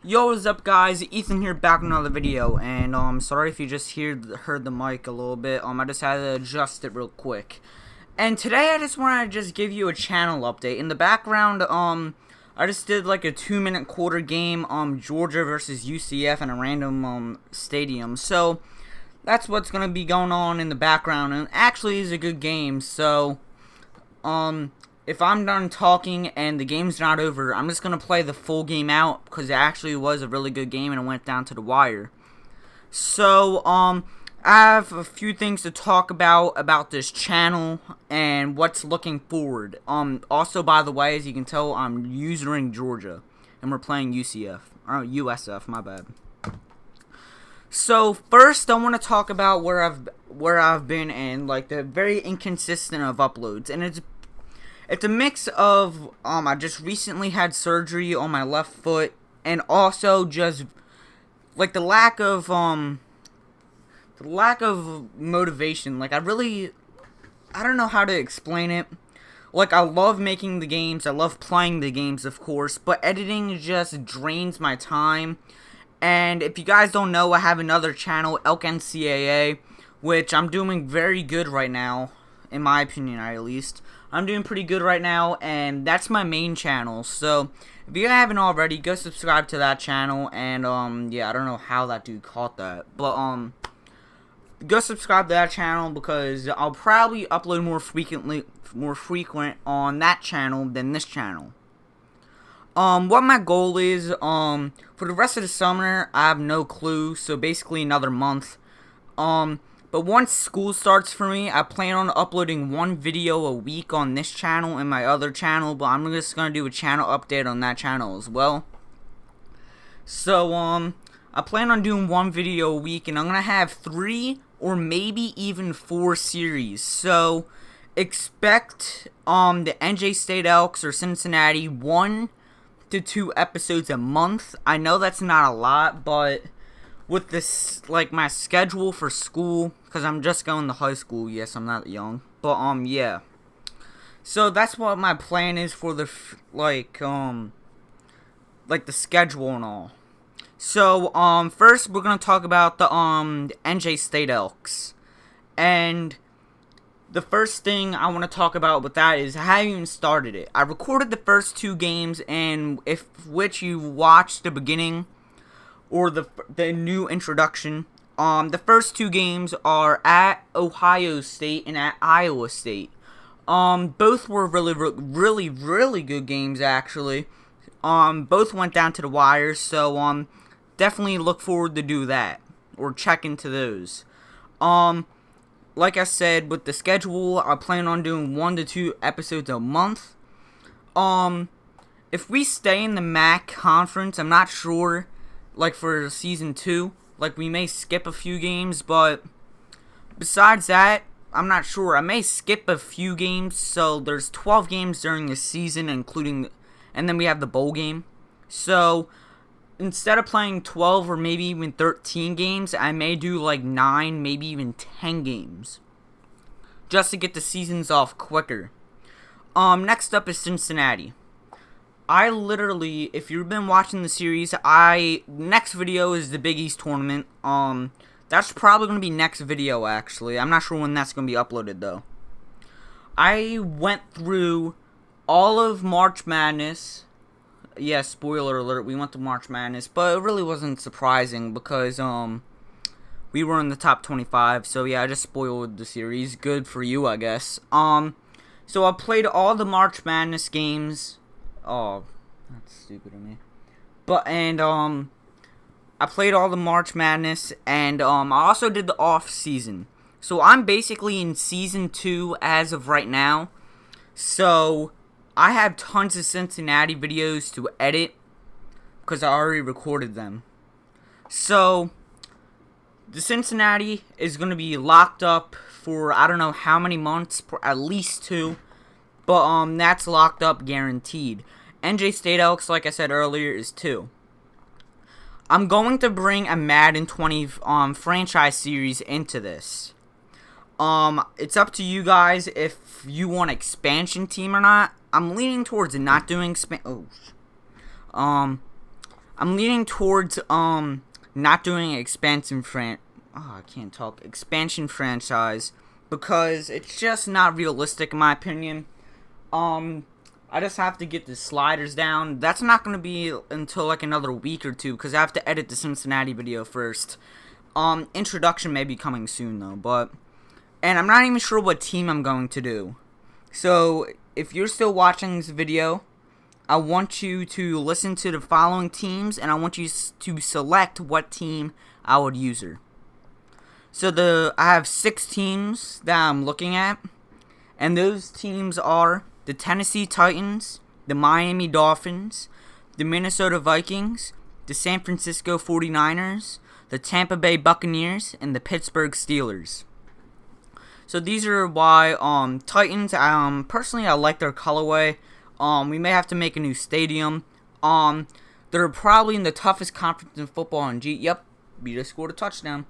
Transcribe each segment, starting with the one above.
Yo, what's up, guys? Ethan here, back with another video, and sorry if you just heard the mic a little bit. I just had to adjust it real quick. And today I just want to just give you a channel update. In the background, I just did like a 2-minute quarter game, Georgia versus UCF in a random stadium. So that's what's gonna be going on in the background, and actually is a good game. So if I'm done talking and the game's not over, I'm just going to play the full game out because it actually was a really good game and it went down to the wire. So, I have a few things to talk about this channel and what's looking forward. Also, by the way, as you can tell, I'm usering Georgia and we're playing UCF, or USF, my bad. So, first I want to talk about where I've been and like the very inconsistent of uploads, and it's a mix of, I just recently had surgery on my left foot, and also just, like, the lack of motivation. Like, I don't know how to explain it. Like, I love making the games, I love playing the games, of course, but editing just drains my time. And if you guys don't know, I have another channel, Elk NCAA, which I'm doing very good right now, in my opinion at least. I'm doing pretty good right now, and that's my main channel. So if you haven't already, go subscribe to that channel. And yeah, I don't know how that dude caught that, but go subscribe to that channel because I'll probably upload more frequent on that channel than this channel. What my goal is, for the rest of the summer, I have no clue. So basically another month. But once school starts for me, I plan on uploading one video a week on this channel and my other channel, but I'm just going to do a channel update on that channel as well. So, I plan on doing one video a week, and I'm going to have 3 or maybe even 4 series. So, expect, the NJ State Elks or Cincinnati 1 to 2 episodes a month. I know that's not a lot, but with this, like, my schedule for school, because I'm just going to high school. Yes, I'm not young, but yeah. So that's what my plan is for the like the schedule and all. So first we're gonna talk about the NJ State Elks, and the first thing I want to talk about with that is I haven't even started it. I recorded the first 2 games, and which you watched the beginning or the new introduction. The first 2 games are at Ohio State and at Iowa State. Both were really good games, actually. Both went down to the wire, so definitely look forward to do that or check into those. Like I said, with the schedule, I plan on doing 1 to 2 episodes a month. If we stay in the MAC conference, I'm not sure. Like for season 2, like we may skip a few games, but besides that, I'm not sure. I may skip a few games. So there's 12 games during the season, and then we have the bowl game. So instead of playing 12 or maybe even 13 games, I may do like 9, maybe even 10 games, just to get the seasons off quicker. Next up is Cincinnati. I literally, if you've been watching the series, next video is the Big East tournament. That's probably going to be next video, actually. I'm not sure when that's going to be uploaded, though. I went through all of March Madness. Yeah, spoiler alert, we went to March Madness, but it really wasn't surprising because, we were in the top 25, so yeah, I just spoiled the series. Good for you, I guess. So I played all the March Madness games. Oh, that's stupid of me. I played all the March Madness, and I also did the off season. So I'm basically in season 2 as of right now. So I have tons of Cincinnati videos to edit because I already recorded them. So the Cincinnati is going to be locked up for I don't know how many months, at least 2. But that's locked up guaranteed. NJ State Elks, like I said earlier, is 2. I'm going to bring a Madden 20 franchise series into this. It's up to you guys if you want expansion team or not. I'm leaning towards not doing I'm leaning towards not doing expansion expansion franchise, because it's just not realistic in my opinion. I just have to get the sliders down. That's not going to be until like another week or two, because I have to edit the Cincinnati video first. Introduction may be coming soon though, and I'm not even sure what team I'm going to do. So if you're still watching this video, I want you to listen to the following teams, and I want you to select what team I would use her. So I have 6 teams that I'm looking at, and those teams are the Tennessee Titans, the Miami Dolphins, the Minnesota Vikings, the San Francisco 49ers, the Tampa Bay Buccaneers, and the Pittsburgh Steelers. So these are why Titans, personally I like their colorway. We may have to make a new stadium. They're probably in the toughest conference in football. Yep, we just scored a touchdown.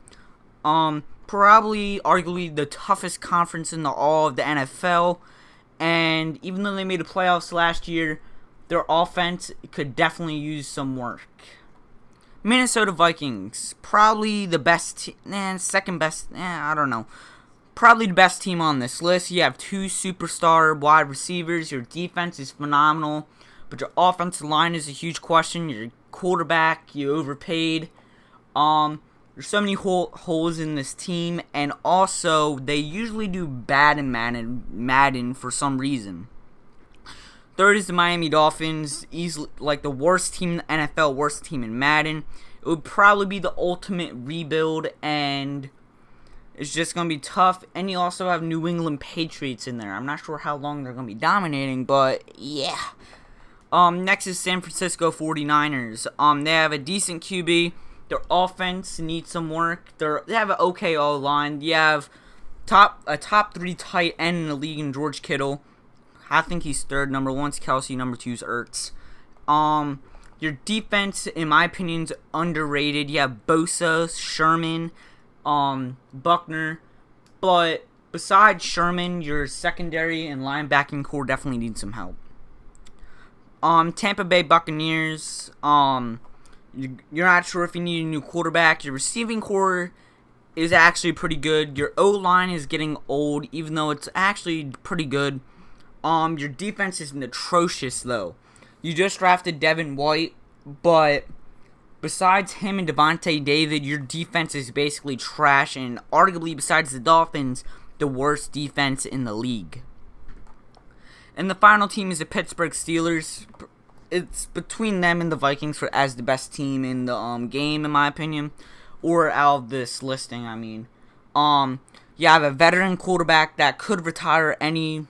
Probably, arguably, the toughest conference in all of the NFL. And even though they made the playoffs last year, their offense could definitely use some work. Minnesota Vikings, probably the best, second best, I don't know. Probably the best team on this list. You have 2 superstar wide receivers. Your defense is phenomenal, but your offensive line is a huge question. Your quarterback, you overpaid. There's so many holes in this team, and also they usually do bad in Madden for some reason. Third is the Miami Dolphins, easily like the worst team in the NFL, worst team in Madden. It would probably be the ultimate rebuild, and it's just going to be tough. And you also have New England Patriots in there. I'm not sure how long they're going to be dominating, but yeah. Next is San Francisco 49ers. They have a decent QB. Their offense needs some work. They have an okay O-line. You have a top 3 tight end in the league in George Kittle. I think he's third. Number 1's Kelsey. Number 2's Ertz. Your defense, in my opinion, is underrated. You have Bosa, Sherman, Buckner. But besides Sherman, your secondary and linebacking core definitely need some help. Tampa Bay Buccaneers. You're not sure if you need a new quarterback. Your receiving core is actually pretty good. Your O-line is getting old, even though it's actually pretty good. Your defense is atrocious, though. You just drafted Devin White, but besides him and Devontae David, your defense is basically trash, and arguably, besides the Dolphins, the worst defense in the league. And the final team is the Pittsburgh Steelers. It's between them and the Vikings as the best team in the game, in my opinion, or out of this listing. I mean, you have a veteran quarterback that could retire any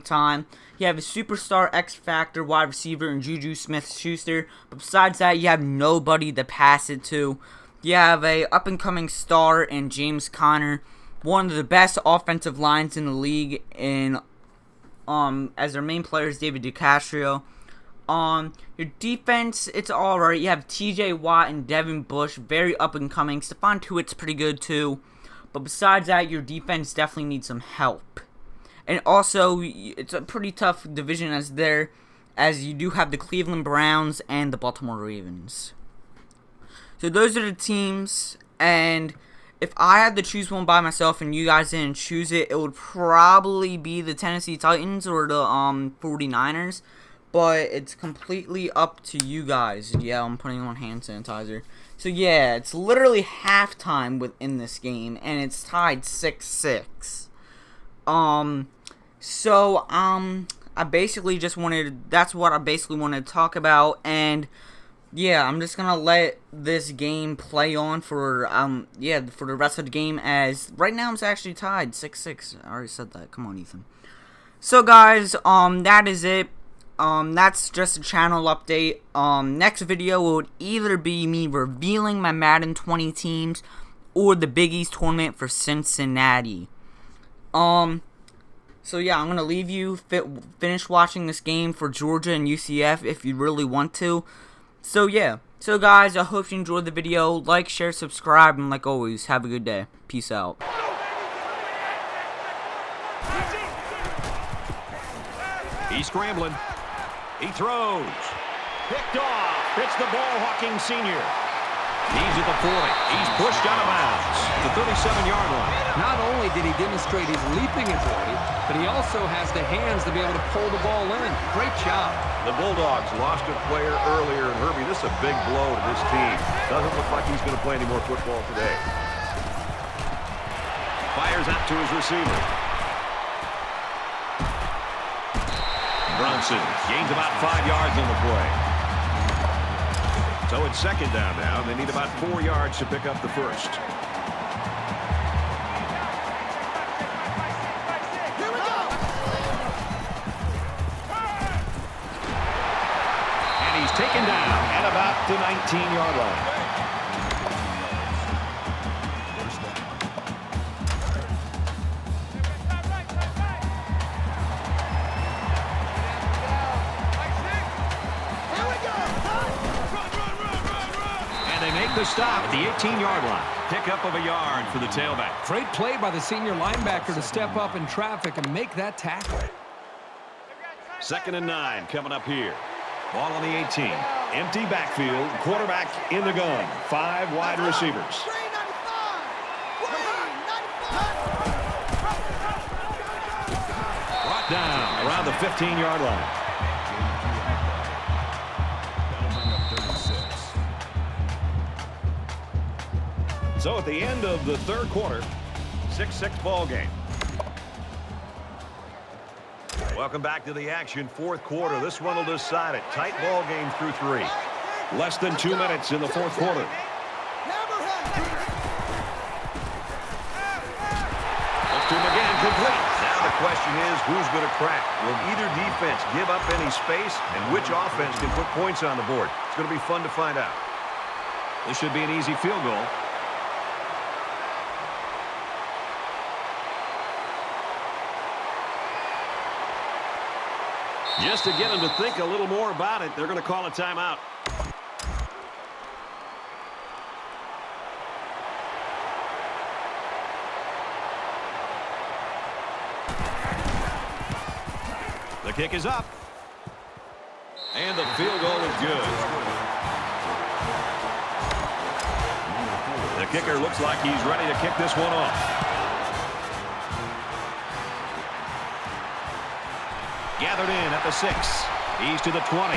time. You have a superstar X Factor wide receiver in Juju Smith-Schuster, but besides that, you have nobody to pass it to. You have a up and coming star in James Conner, one of the best offensive lines in the league, in as their main player is David DeCastro. Your defense, it's alright. You have TJ Watt and Devin Bush, very up and coming. Stephon Tuitt's pretty good too. But besides that, your defense definitely needs some help. And also, it's a pretty tough division as you do have the Cleveland Browns and the Baltimore Ravens. So those are the teams, and if I had to choose one by myself and you guys didn't choose it, it would probably be the Tennessee Titans or the 49ers. But it's completely up to you guys. Yeah, I'm putting on hand sanitizer. So yeah, it's literally halftime within this game, and it's tied 6-6. I basically just that's what I basically wanted to talk about, and yeah, I'm just gonna let this game play on for the rest of the game, as right now it's actually tied 6-6. I already said that. Come on, Ethan. So guys, that is it. That's just a channel update. Next video would either be me revealing my Madden 20 teams or the Big East tournament for Cincinnati. So yeah, I'm gonna leave you finish watching this game for Georgia and UCF if you really want to. So yeah. So guys, I hope you enjoyed the video. Like, share, subscribe, and like always, have a good day. Peace out. He's scrambling. He throws. Picked off. It's the ball-hawking senior. He's at the 40. He's pushed out of bounds. The 37-yard line. Not only did he demonstrate his leaping ability, but he also has the hands to be able to pull the ball in. Great job. The Bulldogs lost a player earlier, and Herbie, this is a big blow to this team. Doesn't look like he's going to play any more football today. Fires out to his receiver. Brunson gains about 5 yards on the play. So it's second down now. They need about 4 yards to pick up the first. Here we go. And he's taken down at about the 19-yard line. The stop at the 18-yard line. Pickup of a yard for the tailback. Great play by the senior linebacker to step up in traffic and make that tackle. 2nd and 9 coming up here. Ball on the 18. Empty backfield. Quarterback in the gun. 5 wide receivers. Brought down around the 15-yard line. So at the end of the third quarter, 6-6 ball game. Welcome back to the action. Fourth quarter. This one will decide it. Tight ball game through 3. Less than 2 minutes in the fourth quarter. Let's do him again. Complete. Now the question is, who's going to crack? Will either defense give up any space, and which offense can put points on the board? It's going to be fun to find out. This should be an easy field goal. Just to get them to think a little more about it, they're going to call a timeout. The kick is up. And the field goal is good. The kicker looks like he's ready to kick this one off. Gathered in at the 6. He's to the 20.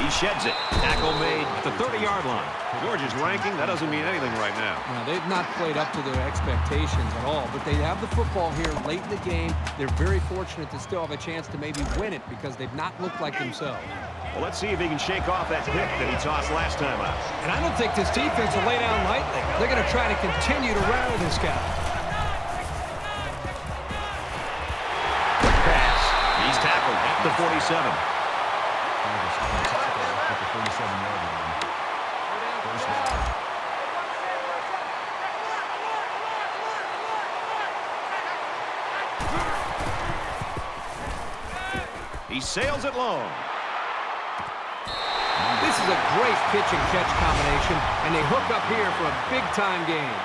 He sheds it. Tackle made at the 30-yard line. Georgia's ranking, that doesn't mean anything right now. Now, they've not played up to their expectations at all, but they have the football here late in the game. They're very fortunate to still have a chance to maybe win it because they've not looked like themselves. Well, let's see if he can shake off that pick that he tossed last time out. And I don't think this defense will lay down lightly. They're going to try to continue to rattle this guy. He's tackled at the 47. He sails it long. This is a great pitch and catch combination, and they hook up here for a big-time game.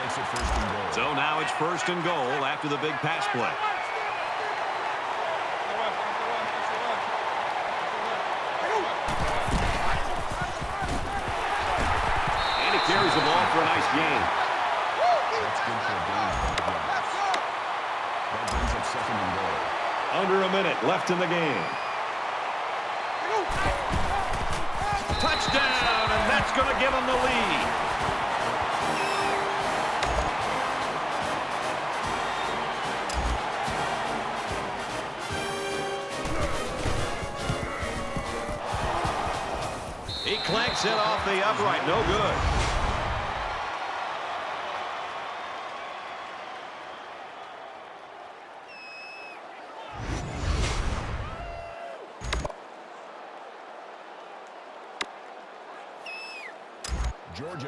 Makes it 1st and goal. So now it's 1st and goal after the big pass play. Carries the ball for a nice gain. That's good for a gain of 5 yards. That brings up 2nd and goal. Under a minute left in the game. Touchdown, and that's going to give them the lead. He clanks it off the upright. No good.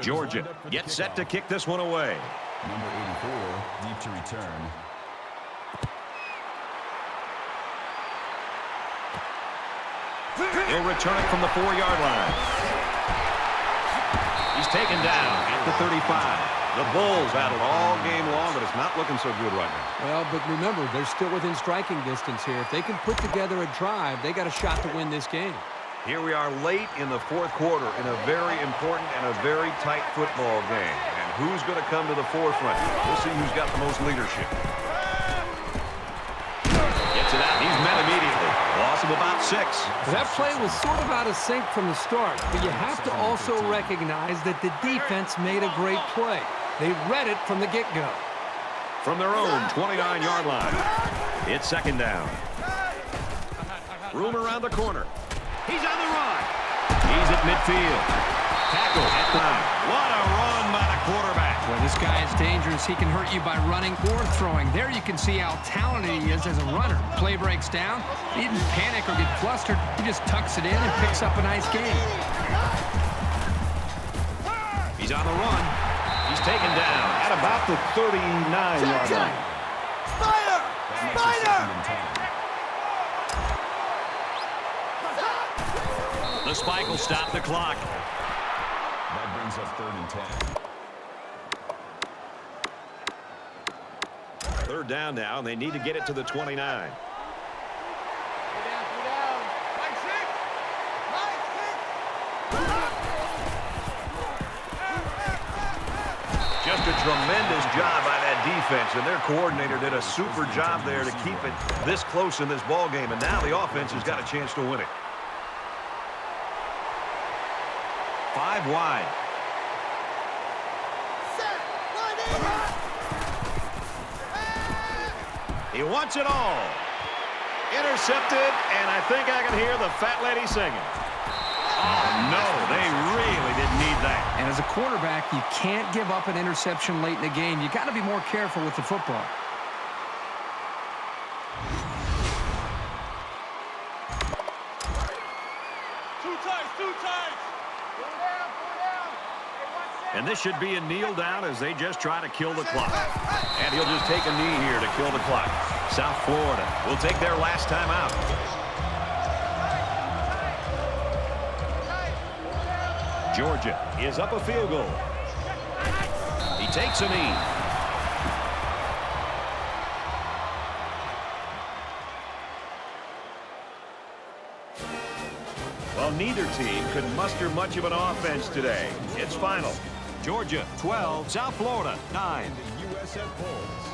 Georgia gets set to kick this one away. Number 84, deep to return. He'll return it from the 4-yard line. He's taken down at the 35. The Bulls had it all game long, but it's not looking so good right now. Well, but remember, they're still within striking distance here. If they can put together a drive, they got a shot to win this game. Here we are late in the fourth quarter in a very important and a very tight football game. And who's going to come to the forefront? We'll see who's got the most leadership. Gets it out. He's met immediately. Loss of about 6. That play was sort of out of sync from the start, but you have to also recognize that the defense made a great play. They read it from the get-go. From their own 29-yard line, it's second down. Room around the corner. He's on the run. He's at midfield. Tackle at 9. What a run by the quarterback. Well, this guy is dangerous. He can hurt you by running or throwing. There you can see how talented he is as a runner. Play breaks down. He didn't panic or get flustered. He just tucks it in and picks up a nice gain. He's on the run. He's taken down at about the 39-yard line. Spider! Spider! The spike will stop the clock. That brings up 3rd and 10. Third down now, and they need to get it to the 29. Just a tremendous job by that defense, and their coordinator did a super job there to keep it this close in this ball game, and now the offense has got a chance to win it. 5 wide. He wants it all. Intercepted, and I think I can hear the fat lady singing. Oh, no, they really didn't need that. And as a quarterback, you can't give up an interception late in the game. You got to be more careful with the football. Two times. And this should be a kneel down as they just try to kill the clock. And he'll just take a knee here to kill the clock. South Florida will take their last time out. Georgia is up a field goal. He takes a knee. Well, neither team could muster much of an offense today. It's final. Georgia 12, South Florida 9. The USF Bulls